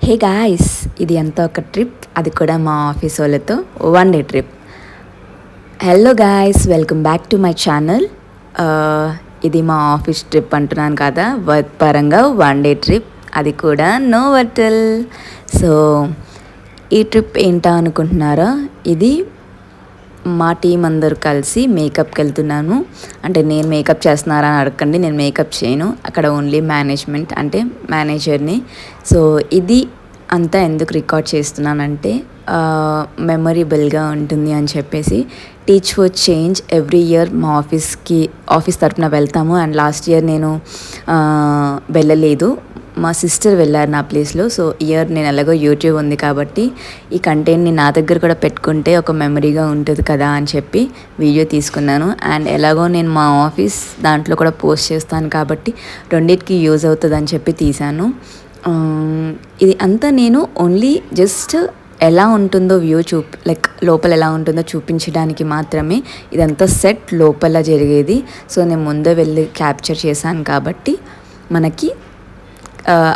Hey guys, ఇది అంతా ఒక ట్రిప్, అది కూడా మా ఆఫీస్ వాళ్ళతో 1 day trip. Hello guys, welcome back to my channel. ఇది మా ఆఫీస్ ట్రిప్ అంటున్నాను కదా, వర్క్ పరంగా 1 డే ట్రిప్, అది కూడా నోవాటెల్. సో ఈ ట్రిప్ ఏంటా అనుకుంటున్నారా? ఇది మా టీం అందరూ కలిసి మేకప్కి వెళ్తున్నాను. అంటే నేను మేకప్ చేస్తున్నారా అని అడగండి, నేను మేకప్ చేయను, అక్కడ ఓన్లీ మేనేజ్మెంట్ అంటే మేనేజర్ని. సో ఇది అంతా ఎందుకు రికార్డ్ చేస్తున్నానంటే మెమొరబుల్గా ఉంటుంది అని చెప్పేసి. Teach for change every year మా ఆఫీస్ తరఫున వెళ్తాము. అండ్ లాస్ట్ ఇయర్ నేను వెళ్ళలేదు, మా సిస్టర్ వెళ్ళారు నా ప్లేస్లో. సో ఇయర్ నేను ఎలాగో యూట్యూబ్ ఉంది కాబట్టి ఈ కంటెంట్ని నా దగ్గర కూడా పెట్టుకుంటే ఒక మెమరీగా ఉంటుంది కదా అని చెప్పి వీడియో తీసుకున్నాను. అండ్ ఎలాగో నేను మా ఆఫీస్ దాంట్లో కూడా పోస్ట్ చేస్తాను కాబట్టి రెండింటికి యూజ్ అవుతుంది అని చెప్పి తీశాను. ఇది అంతా నేను ఓన్లీ జస్ట్ ఎలా ఉంటుందో వ్యూ లైక్ లోపల ఎలా ఉంటుందో చూపించడానికి మాత్రమే. ఇదంతా సెట్ లోపల జరిగేది. సో నేను ముందే వెళ్ళి క్యాప్చర్ చేశాను కాబట్టి మనకి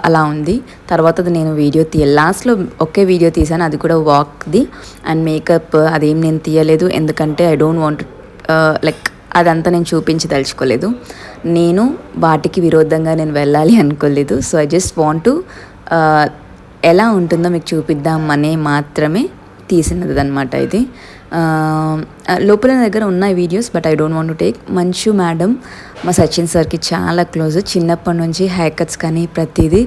అలా ఉంది. తర్వాత నేను వీడియో లాస్ట్లో ఒకే వీడియో తీసాను, అది కూడా వాక్ది. అండ్ మేకప్ అదేం నేను తీయలేదు, ఎందుకంటే ఐ డోంట్ వాంట్ లైక్ అదంతా నేను తలుచుకోలేదు. నేను వాటికి విరోధంగా నేను వెళ్ళాలి అనుకోలేదు. So I just want to ఎలా ఉంటుందో మీకు చూపిద్దామనే మాత్రమే తీసినది అనమాట ఇది. లోపల దగ్గర ఉన్నాయి videos, but I don't want to take. మంచు మేడం మా సచిన్ సార్కి చాలా క్లోజ్. చిన్నప్పటి నుంచి హెయిర్ కట్స్ కానీ ప్రతిదీ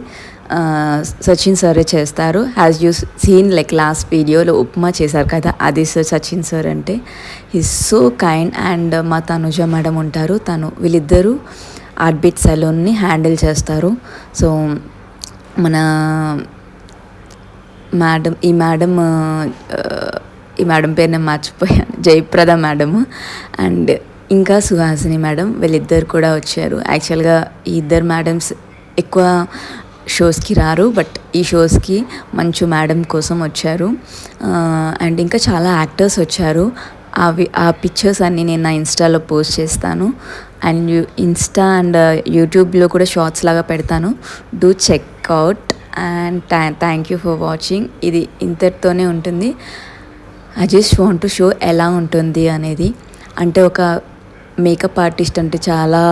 సచిన్ సారే చేస్తారు. Has you seen like last వీడియోలో ఉప్మా చేశారు కదా, అది సార్ సచిన్ సార్ అంటే. Is so kind. అండ్ మా తనుజ మేడం ఉంటారు, వీళ్ళిద్దరూ ఆర్ట్బీట్ సెలూన్ని హ్యాండిల్ చేస్తారు. సో మన ఈ మేడం పేరు నేను మర్చిపోయాను, జయప్రద మేడము. అండ్ ఇంకా సుహాసిని మేడం, వీళ్ళిద్దరు కూడా వచ్చారు. యాక్చువల్గా ఈ ఇద్దరు మేడమ్స్ ఎక్కువ షోస్కి రారు, బట్ ఈ షోస్కి మంచు మేడం కోసం వచ్చారు. అండ్ ఇంకా చాలా యాక్టర్స్ వచ్చారు. ఆ పిక్చర్స్ అన్నీ నేను నా ఇన్స్టాలో పోస్ట్ చేస్తాను. అండ్ ఇన్స్టా అండ్ యూట్యూబ్లో కూడా షార్ట్స్ లాగా పెడతాను, do checkout. And thank you for watching. ఇది ఇంతటితోనే ఉంటుంది. I just want to show ఎలా ఉంటుంది అనేది. అంటే ఒక మేకప్ ఆర్టిస్ట్ అంటే చాలా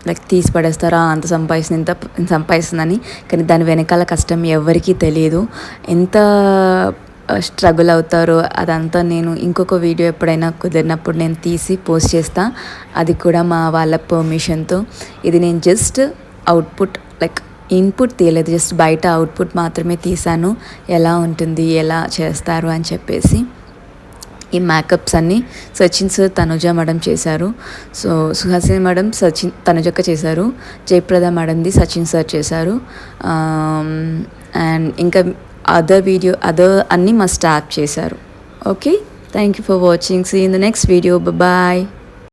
లైక్ తీసి పడేస్తారా, అంత సంపాదిస్తుందని. కానీ దాని వెనకాల కష్టం ఎవరికీ తెలియదు, ఎంత స్ట్రగుల్ అవుతారో అదంతా. నేను ఇంకొక వీడియో ఎప్పుడైనా కుదిరినప్పుడు నేను తీసి పోస్ట్ చేస్తా, అది కూడా మా వాళ్ళ పర్మిషన్తో. ఇది నేను జస్ట్ అవుట్పుట్ లైక్ ఇన్పుట్ తీయలేదు, జస్ట్ బయట అవుట్పుట్ మాత్రమే తీసాను, ఎలా ఉంటుంది ఎలా చేస్తారు అని చెప్పేసి. ఈ మేకప్స్ అన్నీ సచిన్ సార్ తనుజ మేడం చేశారు. సో సుహాసిని మేడం తనుజక్క చేశారు, జయప్రద మేడంది సచిన్ సార్ చేశారు. అండ్ ఇంకా అదర్ అన్నీ మా స్టాఫ్ చేశారు. Okay, thank you for watching. See in the next video. Bye.